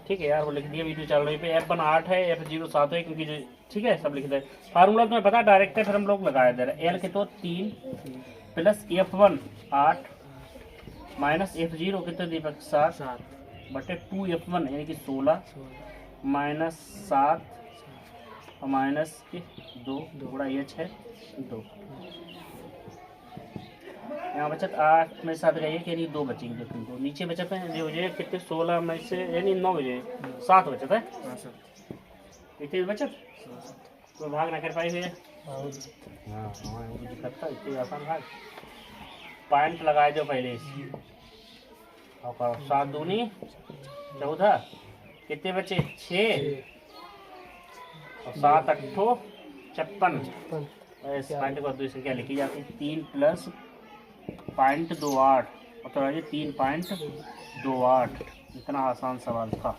ठीक है यार, वो लिख दिया वीडियो चल रही पे। F1 8 है, F0 7 है, क्योंकि ठीक है सब लिख दे। फार्मूला तुम्हें पता डायरेक्ट है, फिर हम लोग लगाया दे रहे। L के तो 3 प्लस F1 8 माइनस F0 कितने दीपक 7 बटे 2 F1 यानी कि 16 माइनस 7 और माइनस के 2 गुणा H है 2। यहाँ बचत 8 में 7 गई है, यानी 2 बचेंगे तुमको। नीचे बचत है जो ये कितने 16 में से यानी 9 बजे 7 बचत है। इतनी बचत तो भाग ना कर पाई हुई है। करता इतनी आसान भाग। पॉइंट लगाए दो पहले और 7 दूनी 14 कितने बचे 6 और 7 8 56। इस पॉइंट को दूसरी संख्या लिखी जाती है 3 प्लस 0.28 मतलब 3.28। इतना आसान सवाल था।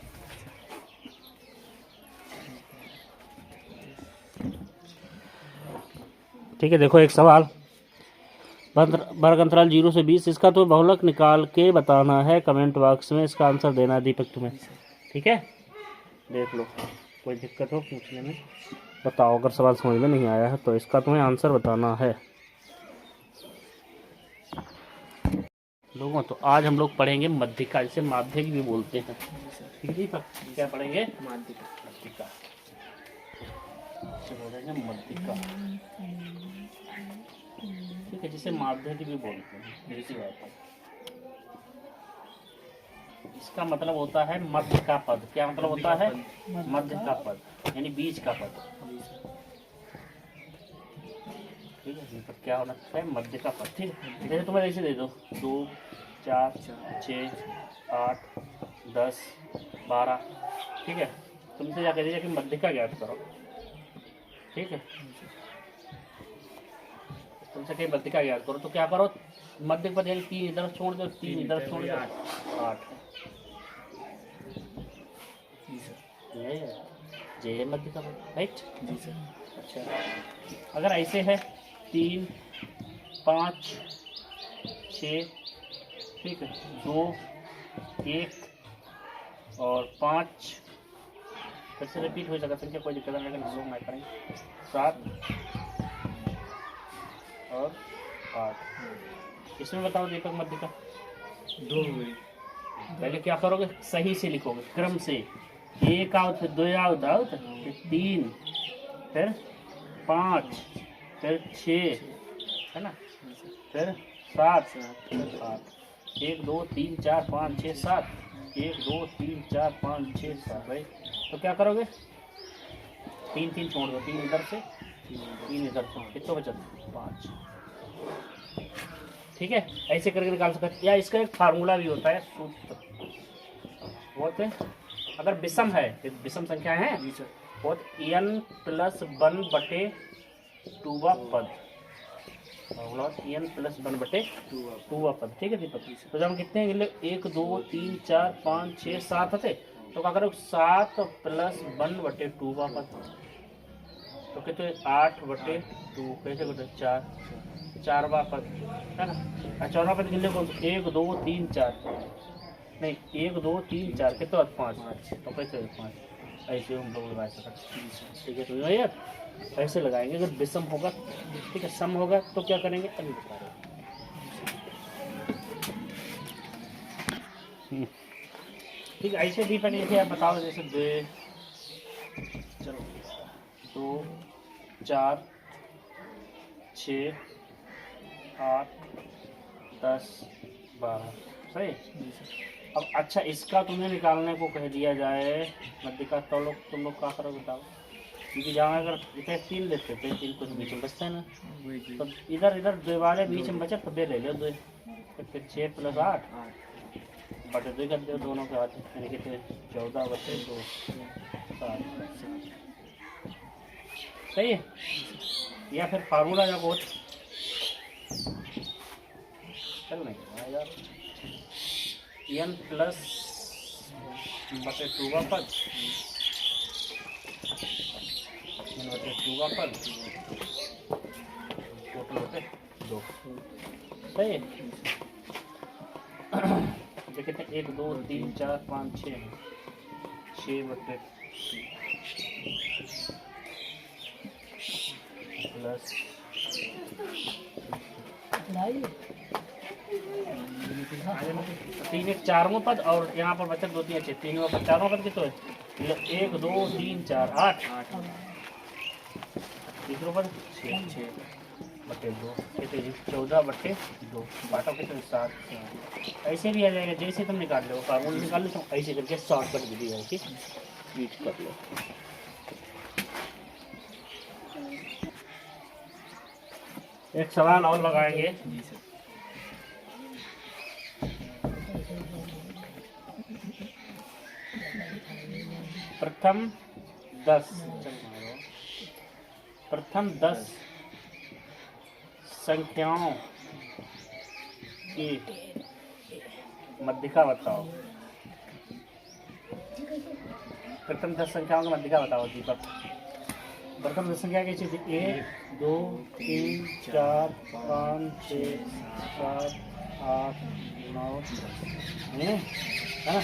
ठीक है, देखो एक सवाल वर्ग अंतराल 0 से 20, इसका तो बहुलक निकाल के बताना है। कमेंट बॉक्स में इसका आंसर देना है दीपक तुम्हें। ठीक है, देख लो, कोई दिक्कत हो पूछने में बताओ। अगर सवाल समझ में नहीं आया है तो इसका तुम्हें आंसर बताना है लोगों। तो आज हम लोग पढ़ेंगे मध्यिका, जिसे माध्यक भी बोलते हैं। ठीक है, क्या पढ़ेंगे? मध्यिका बोलेंगे मध्यिका। ठीक है, जिसे माध्यक भी बोलते हैं। ऐसी बात है। इसका मतलब होता है मध्य का पद। क्या मतलब होता है? मध्य का पद यानी बीच का पद। ठीक है, तो क्या होना है? मध्य का पद। ठीक है, जैसे तुम्हें ऐसे दे दो 2 4 6 8 10 12। ठीक है, तुमसे क्या कह दीजिए कि मध्य का ज्ञात करो। ठीक है, तुमसे कहीं मध्य का ज्ञात करो तो क्या करो? मध्य पद यानी 3 इधर छोड़ दो, 3 इधर छोड़ दो, 8। ये मध्य का पद, राइट? जी सर। अच्छा, अगर ऐसे है 3 5 6, ठीक है, 2 1 और 5, फिर से रिपीट हो जाएगा संख्या, कोई दिक्कत नहीं, लेकिन हम लोग नहीं करेंगे 7 और 8। इसमें बताओ दीपक मध्य का 2 हुए। पहले क्या करोगे? सही से लिखोगे क्रम से। 1 आओ, फिर 2 आओ, फिर 3, फिर 5, फिर 6, है ना, फिर 7 फिर 8। 1 2 3 4 5 6 7। 1 2 3 4 5 6 7। भाई तो क्या करोगे? 3 3 छोड़ दो, 3 इधर से 3 इधर से, कितना बचा? 5। ठीक है, ऐसे करके निकाल सकते। या इसका एक फार्मूला भी होता है, सूत्र होते अगर विषम है, विषम संख्या है और n प्लस 1 बटे 2 पद, n प्लस 1 बटे 2 पद। ठीक है दीपक, तो जब हम कितने गिले 1 2 3 4 5 6 7 थे, तो क्या करो 7 प्लस 1 बटे 2 पद, तो कितने 8 बटे 2, कैसे बटे 4 पद, है ना। 4वां पद गिले कौन सा? 1 2 3 4 नहीं, 1 2 3 4 कितना 5, तो कैसे 5? ऐसे हम लोग लगा सकते। ठीक है, तो यार ऐसे लगाएंगे। अगर विषम होगा, ठीक है, सम होगा तो क्या करेंगे अभी बता रहे। ठीक है, ऐसे भी पर लिखे आप बताओ। जैसे 2 4 6 8 10 12 सही। अब अच्छा, इसका तुम्हें निकालने को कह दिया जाए मध्य का, तो लोग तुम लोग क्या करो बताओ? क्योंकि जहाँ अगर इधर 3 लेते थे, 3 कुछ बीच में बचता है ना, तो इधर इधर 2 वाले बीच में बचे तो 2 ले लो, 2 फिर 6 प्लस 8 बटे 2 कर दो दोनों के हाथ, यानी कि 14 बचे 2 7। सही है। या फिर फार्मूला या बहुत चल नहीं यार, एन प्लस बटे 2 का पद, एन बटे 2 का पद, टोटल होते 2। सही है। देखते हैं 1 2 3 4 5 6 बटे प्लस 3 1 4वां पद और यहाँ पर बचा 2 3 अच्छे 3वां पद 4वां पद कितना है? 1 2 3 4 8 तीसरा पद 6 बटे 2 कितने 14 बटे 2 बाटा कितने 7। ऐसे भी आ जाएगा जैसे तुम निकाल लो, फार्मूला निकाल लो तो ऐसे करके शॉर्टकट विधि है कि यूज कर लो। एक सवाल और लगाएंगे। प्रथम 10 संख्याओं की मध्यिका बताओ। प्रथम 10 संख्याओं की मध्यिका बताओ दीपक। प्रथम 10 संख्या की चीज 1 2 3 4 5 6 7 8 9 है ना।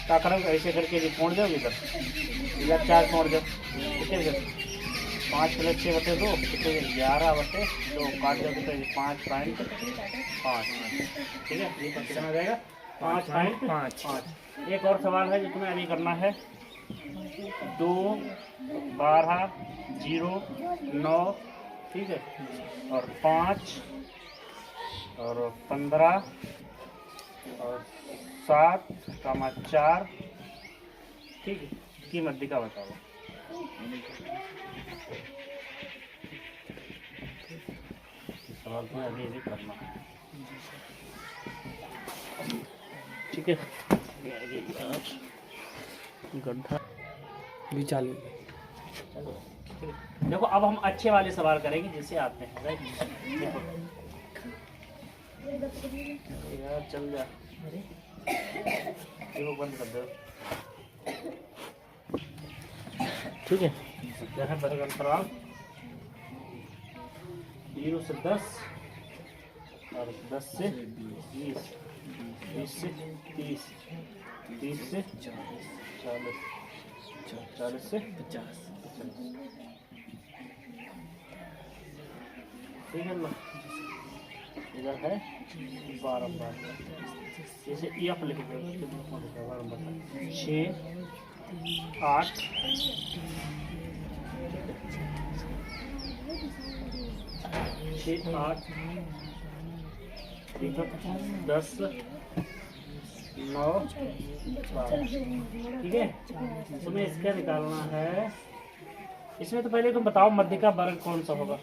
क्या करोगे ऐसे करके भी छोड़ जाओगे इधर, इधर 4 छोड़ दो कितने बचे 5 प्लस 6 बटे 2 कितने 11 बटे 2 काट जाओ कितने 5.5। ठीक है ये कितना हो जाएगा 5.5। एक और सवाल है जो तुम्हें अभी करना है। 2 12 0 9 ठीक है और 5 और 15 और 7 कामा 4 ठीक है की मध्यिका बताओ। सवाल तुम्हें अभी अभी करना है। ठीक है गड्ढा भी चालू। देखो अब हम अच्छे वाले सवाल करेंगे जिससे आते हैं राइट। देखो यार चल जा देखो बंद कर दो। ठीक है क्या है बर्गर अंतराल 0 से 10 और 10 से 20 20 से 30 30 से 40 40 से 50। ठीक है ना इधर है 12 जैसे ये आप लिख दो 6 8 6 8 10 9 12। ठीक है तुम्हें इसका निकालना है। इसमें तो पहले तुम बताओ मध्यिका वर्ग कौन सा होगा।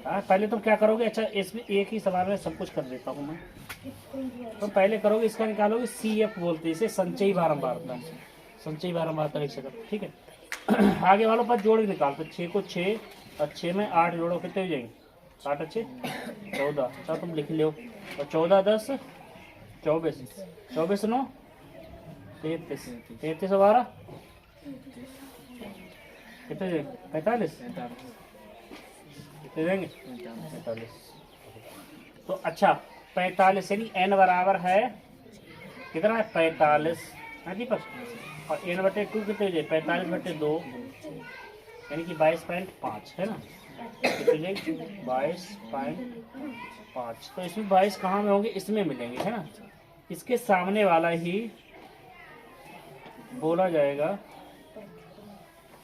पहले तुम क्या करोगे। अच्छा इसमें एक ही सवाल में सब कुछ कर देता हूँ मैं। तुम पहले करोगे इसका निकालोगे CF बोलते हैं इसे संचयी बारंबारता। संचयी बारंबारता एक सेकंड ठीक है। आगे वालों पर जोड़ निकाल तो 6 को 6 और 6 में 8 जोड़ो कितने हो जाएंगे 8 अच्छे 14। अच्छा तुम लिख लो और 14 10 24 24 9 33 33 और 12 कितने 45 कितने देंगे 45। तो अच्छा 45 यानी n बराबर है कितना है 45 है दीपक और n बटे 2 कितने हो जाए 45 बटे 2 यानी कि 22.5 है ना। कितने 22.5। तो इसमें 22 कहाँ में होंगे इसमें मिलेंगे है ना। इसके सामने वाला ही बोला जाएगा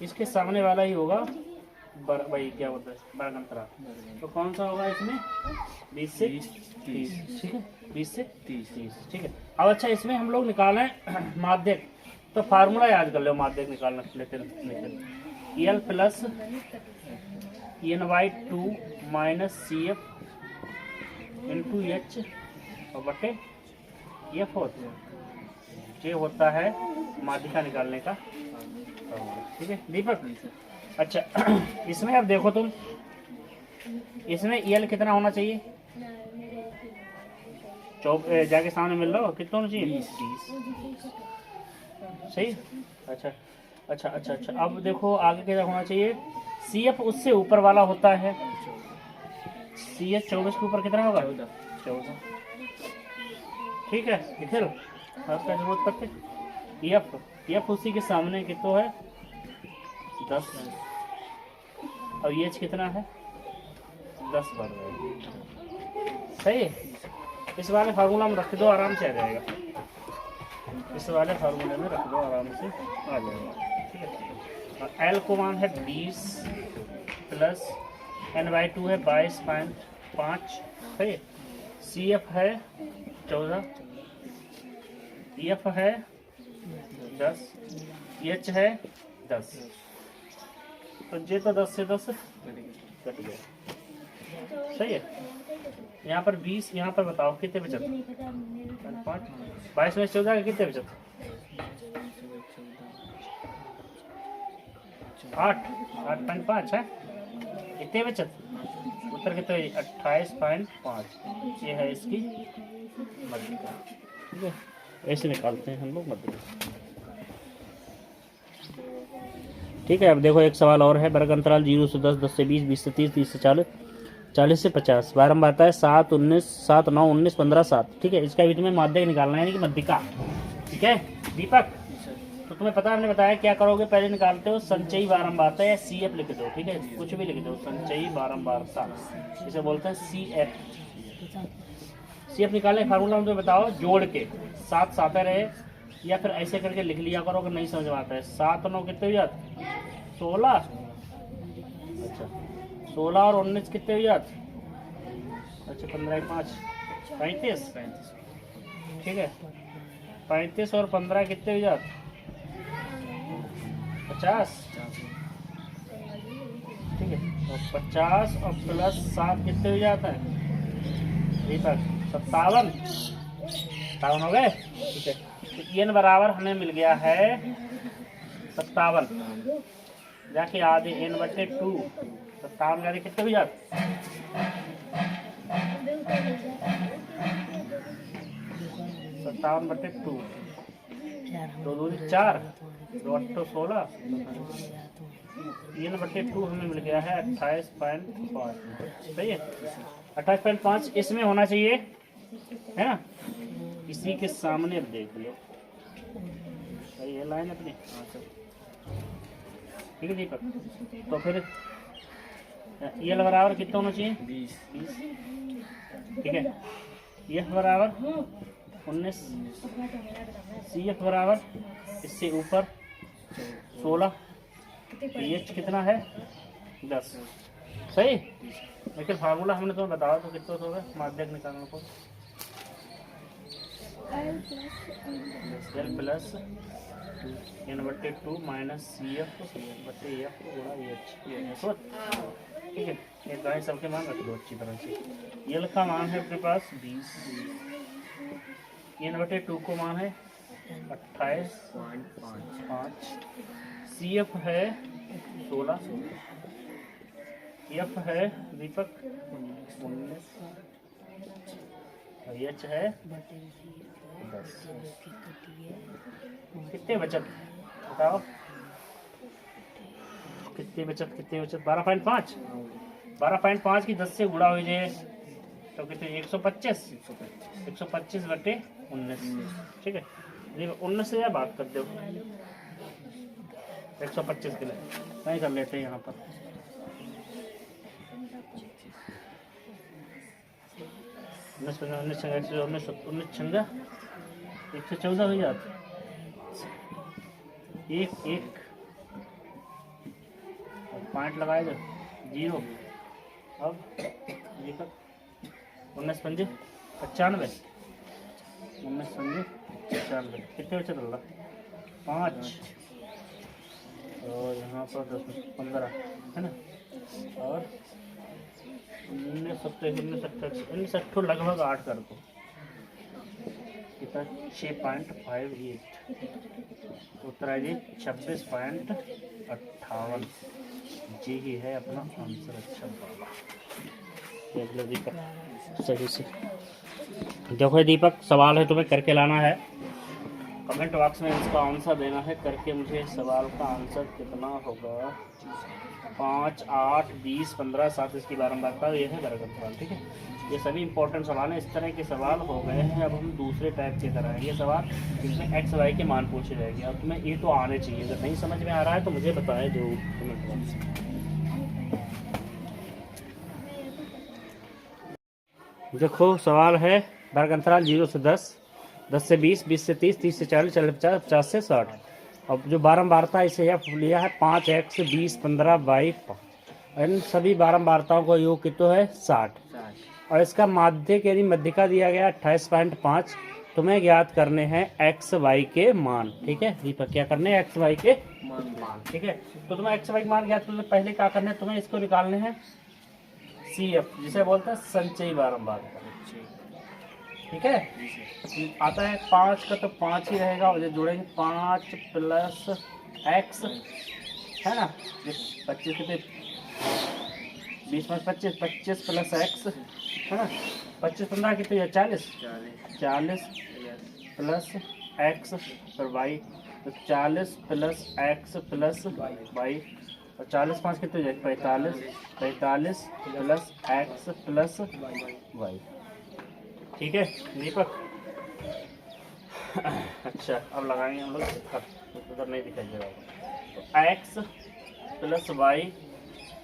इसके सामने वाला ही होगा भाई क्या बोलते हैं वर्ग अंतराल। तो कौन सा होगा इसमें 20 से 30 ठीक है 20 से 30 ठीक है। अब अच्छा इसमें हम लोग निकालें माध्यक तो फार्मूला याद कर लो माध्यक निकालना लेते L plus n/2 minus CF into H और बटे F होता है। ये होता है माध्यिका निकालने का ठीक है दीपक। अच्छा इसमें अब देखो तुम इसमें यल कितना होना चाहिए? जाके सामने मिल रहा हो, कितना होना चाहिए? 20। सही। अच्छा अच्छा अच्छा अच्छा, अब देखो आगे क्या होना चाहिए। सी एफ उससे ऊपर वाला होता है। सी एच 24 के ऊपर कितना होगा? 14। ठीक है, लिखे लो आपका जरूरत पड़ते। एफ उसी के सामने कितना है? 10। अब ये कितना है? 10 बढ़ रहा है। सही है। इस वाले फार्मूला में रख दो, आराम से आ जाएगा। इस वाले फार्मूले में रख दो, आराम से आ जाएगा। ठीक है। एल को मान है 20 प्लस n/2 है 22.5। सही है। सी एफ है 14, एफ है 10, एच है 10। तो जे तो 10 से 10 कट गया। सही है। यहाँ पर 20, यहाँ पर बताओ कितने बचत? 5। 22 में 14 का कितने बचत? 8.5 है। इतने बचत। उत्तर कितने? 28.5। ये है इसकी मध्यिका। ठीक है, ऐसे निकालते हैं हम लोग मध्यिका। ठीक है, अब देखो एक सवाल और है। वर्ग अंतराल 0 से 10, 10 से 20, 20 से 30, 30 से 40, 40 से 50। बारंबार आता है 7, 19, 7, 9, 19, 15, 7। ठीक है, इसका बीच में माध्यक निकालना है, यानी कि मध्यिका। ठीक है दीपक, तो तुम्हें पता है, हमने बताया क्या करोगे। पहले निकालते हो संचयी बारंबारता या सी एफ लिख दो। ठीक है, कुछ भी लिख दो, संचयी बारंबारता, इसे बोलते हैं सी एफ। सी एफ निकालने का फार्मूला तुम्हें बताओ, जोड़ के 7 साथ रहे, या फिर ऐसे करके लिख लिया करो अगर नहीं समझ में आता है। 7 9 कितने हो जाते? 16। अच्छा, 16 और 19 कितने हो जाते? अच्छा, 15 5 35। ठीक है, 35 और 15 कितने हो जाते? 50। ठीक है, तो 50 और प्लस 7 कितने हो जाता है? 57। 57 हो गए। ठीक है, तो एन बराबर हमें मिल गया है 57। जाके आधे n/2। 57 जाके कितने हो जाते? 57/2। 2 दूनी 4, 2 8 16। n/2 हमें मिल गया है 28.5। सही है, 28.5 इसमें होना चाहिए, है ना। इसी के सामने देख लो, सही है लाइन अपनी। ठीक है दीपक, तो फिर एल बराबर कितना होना चाहिए? 20। ठीक है, एफ बराबर 19, सी एफ बराबर इससे ऊपर 16, एच कितना है? 10। सही। लेकिन फार्मूला हमने तुम्हें बताया तो कितना होगा माध्यक निकालने को? L plus n/2 minus C F बटे एफ गुणा एच। ठीक है, ये गाय सबके मान रख दो अच्छी तरह से। एल का मान है अपने पास 20, n/2 को मान है 28.5, सी एफ है 16, एफ है दीपक 19, और एच है 10। कितने बचत बताओ? कितने बचत? 12.5। 12.5 की 10 से गुणा हो जाए तो कितने? 125। 125/19। ठीक है, 19 से या बात कर दो 125 के लिए नहीं कर लेते हैं यहाँ पर। 19 114 हो जाते। एक पॉइंट लगाए दो 0। अब 19 5 95। 19 5 95 कितने बचे? 5 और यहाँ पर 10 15 है ना। और 19 19 लगभग 8 कर दो कितना? 6.58। उत्तर है जी 26.58। जी ही है अपना आंसर। अच्छा वाला। देख लो दीपक सही से। देखो दीपक, सवाल है तुम्हें करके लाना है, कमेंट बॉक्स में इसका आंसर देना है करके मुझे। सवाल का आंसर कितना होगा? 5, 8, 20, 15, 7 इसकी बारंबारता, ये है वर्ग सवाल। ठीक है, ये सभी इंपॉर्टेंट सवाल हैं। इस तरह के सवाल हो गए हैं। अब हम दूसरे टाइप के कराएंगे सवाल, जिसमें एक्स वाई के मान पूछे जाएंगे। अब तुम्हें ये तो आने चाहिए, अगर नहीं समझ में आ रहा है तो मुझे बताएं जो कमेंट बॉक्स में। देखो सवाल है वर्ग अंतराल 0 से 10, 10 से 20, 20 से 30, 30 से 40, 40 से 50, 50 से 60। अब जो बारंबारता इसे लिया है 5x, 20, 15, 22। इन सभी बारंबारताओं का योग कितना है? 60। और इसका माध्य यानी मध्यिका दिया गया 28.5। तुम्हें ज्ञात करने हैं एक्स वाई के मान। ठीक है दीपक, क्या करने हैं? एक्स वाई के मान। ठीक है, तो तुम्हें एक्स वाई के मान ज्ञात करने पहले क्या करना है? तुम्हें इसको निकालने हैं CF, जिसे बोलते हैं संचयी बारंबारता। ठीक है, आता है 5 का तो 5 ही रहेगा, और जोड़ेंगे 5 प्लस x है ना, 25 कितने, 20 में 25, 25 प्लस x है ना, 25 15 कितने, 40, 40 प्लस x और y, तो 40 प्लस x प्लस y, और 40 5 कितने हो जाए? 45, 45 प्लस x प्लस y। ठीक है दीपक। अच्छा, अब लगाएंगे हम लोग, उधर नहीं दिखाई दे रहा होगा। तो x प्लस वाई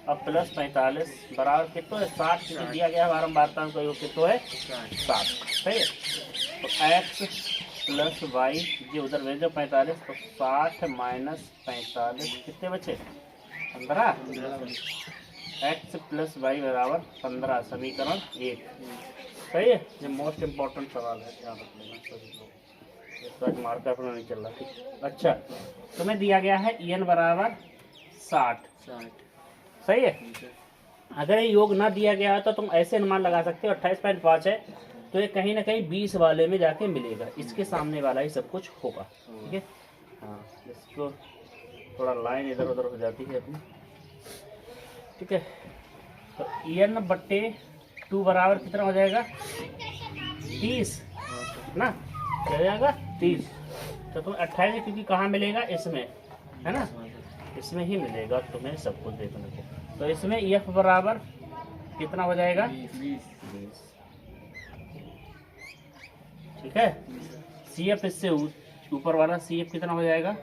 अब प्लस 45 बराबर कितना है? 60। कितना दिया गया बारंबारता का योग कितना है? 60। सही है, तो x प्लस वाई ये उधर भेजो 45, तो 60 माइनस 45 कितने बचे? 15। x प्लस वाई बराबर 15, समीकरण 1। सही है, ये मोस्ट इम्पोर्टेंट सवाल है, ध्यान रख लेना सभी लोग, इसका मार्कर अपना नहीं चल रहा। ठीक, अच्छा तुम्हें दिया गया है en बराबर 60। सही है, अगर ये योग ना दिया गया तो तुम ऐसे अनुमान लगा सकते हो 28.5 है, तो ये कहीं ना कहीं 20 वाले में जाके मिलेगा, इसके सामने वाला ही सब कुछ होगा। ठीक है, हाँ इसको थोड़ा लाइन इधर उधर हो जाती है अपनी। ठीक है, तो en बट्टे 2 बराबर कितना हो जाएगा? 30 ना, क्या हो जाएगा? 30। तो तुम 28, क्योंकि कहाँ मिलेगा? इसमें है ना, इसमें ही मिलेगा तुम्हें सब कुछ देखने को। तो इसमें f बराबर कितना हो जाएगा? 20। ठीक है, CF इससे ऊपर वाला CF कितना हो जाएगा?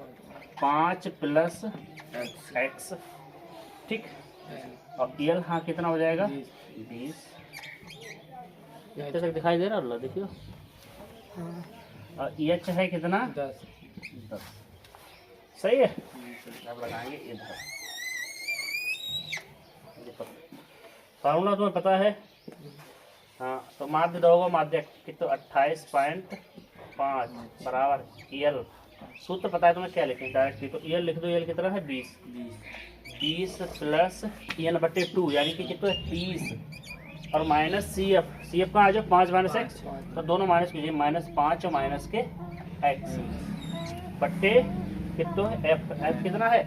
5 प्लस x। ठीक, और L हाँ कितना हो जाएगा? 20। इतने तक दिखाई दे रहा है? देखियो, और एच है कितना? 10। सही है, अब लगाएंगे इधर। फार्मूला तुम्हें पता है? हाँ, तो माध्य दोगे, माध्य कितना? 28.5 बराबर EL। सूत्र पता है तुम्हें, क्या लिखें डायरेक्टली? तो EL लिख दो। EL कितना है? 20। 20 प्लस EN बटे 2 यानी कि कितना है? 30, और माइनस CF का आ जाओ 5 माइनस x, तो दोनों माइनस कीजिए, -5 और माइनस के x बट्टे कितना है? f कितना है?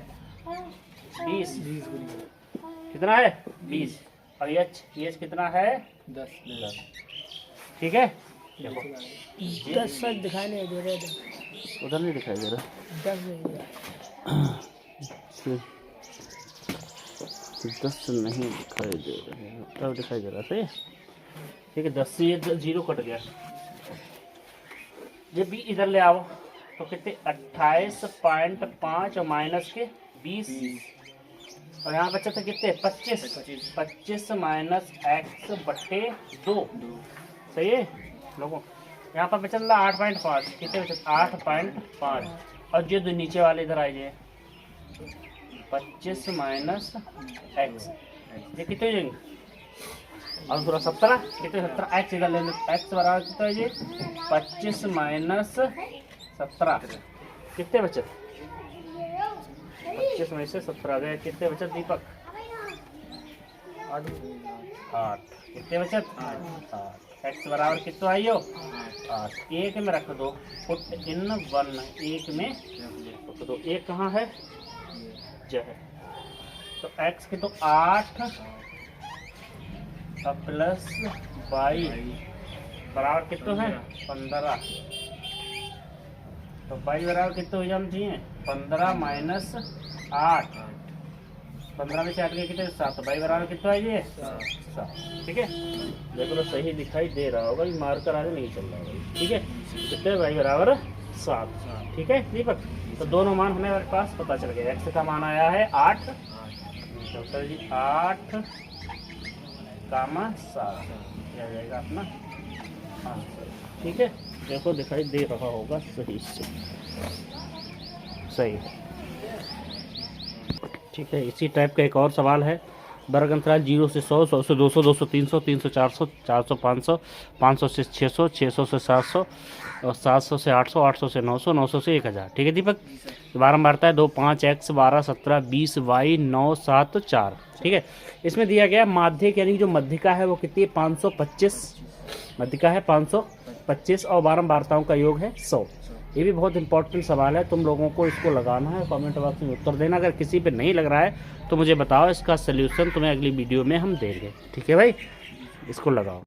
20। कितना है? 20, और h कितना है? 10। ठीक है, देखो 10 दिखाई नहीं दे रहा, उधर नहीं दिखाई दे रहा, 10 नहीं दिखाई दे रहे हैं, तब दिखाई दे रहा। सही है, ठीक है, 10 से ये 0 कट गया। जब भी इधर ले आओ तो कितने? 28.5 और माइनस के 20, और यहाँ बच्चे थे कितने? 25 माइनस x बट्टे 2। सही है लोगों, यहाँ पर बचा 8.5, कितने बचे? 8.5, और जो नीचे वाले इधर आ जाए 25 माइनस x, ये कितने हो जाएंगे? और पूरा 17, कितने? 17 x इधर ले लो, x बराबर कितना है जी? 25 माइनस 17, कितने बचे? 25 में से 17 गए, कितने बचे दीपक? 8। कितने बचे? 8। x बराबर कितना आई हो? 8। एक में रख दो, पुट इन 1, एक में रख दो। एक कहाँ है? ज है, तो x की तो 8 अब प्लस वाई बराबर कितना है 15। तो वाई बराबर कितना हो जाना चाहिए 15 माइनस 8। 15 में से 8 के कितने 7। वाई बराबर कितना है ये 7। ठीक है, देखो तो सही दिखाई दे रहा होगा, ये मार्कर आगे नहीं चल रहा होगा। ठीक है, कितने वाई बराबर 7। ठीक है दीपक, तो दोनों मान हमें पास पता चल गया। एक्स का मान आया है 8, तो सर जी 8 कामा 7 क्या जाएगा अपना आंसर। ठीक है, देखो दिखाई दे रहा होगा सही से, सही है। ठीक है, इसी टाइप का एक और सवाल है। वर्ग अंतराल 0 से 100, 100 से 200, 200 300, 300 400, 400 500, 500 से 600, 600 से 700 और 700 से 800, 800 से 900, 900 से 1000। ठीक है दीपक, बारंबारता है 2 5 x 12 17 20 y 9 7 4। ठीक है, इसमें दिया गया माध्यक यानी जो मध्यिका है वो कितनी है 525, मध्यिका है 525 और बारंबारताओं का योग है 100। ये भी बहुत इंपॉर्टेंट सवाल है, तुम लोगों को इसको लगाना है, कमेंट बॉक्स में उत्तर देना। अगर किसी पे नहीं लग रहा है तो मुझे बताओ, इसका सल्यूशन तुम्हें अगली वीडियो में हम देंगे। ठीक है भाई, इसको लगाओ।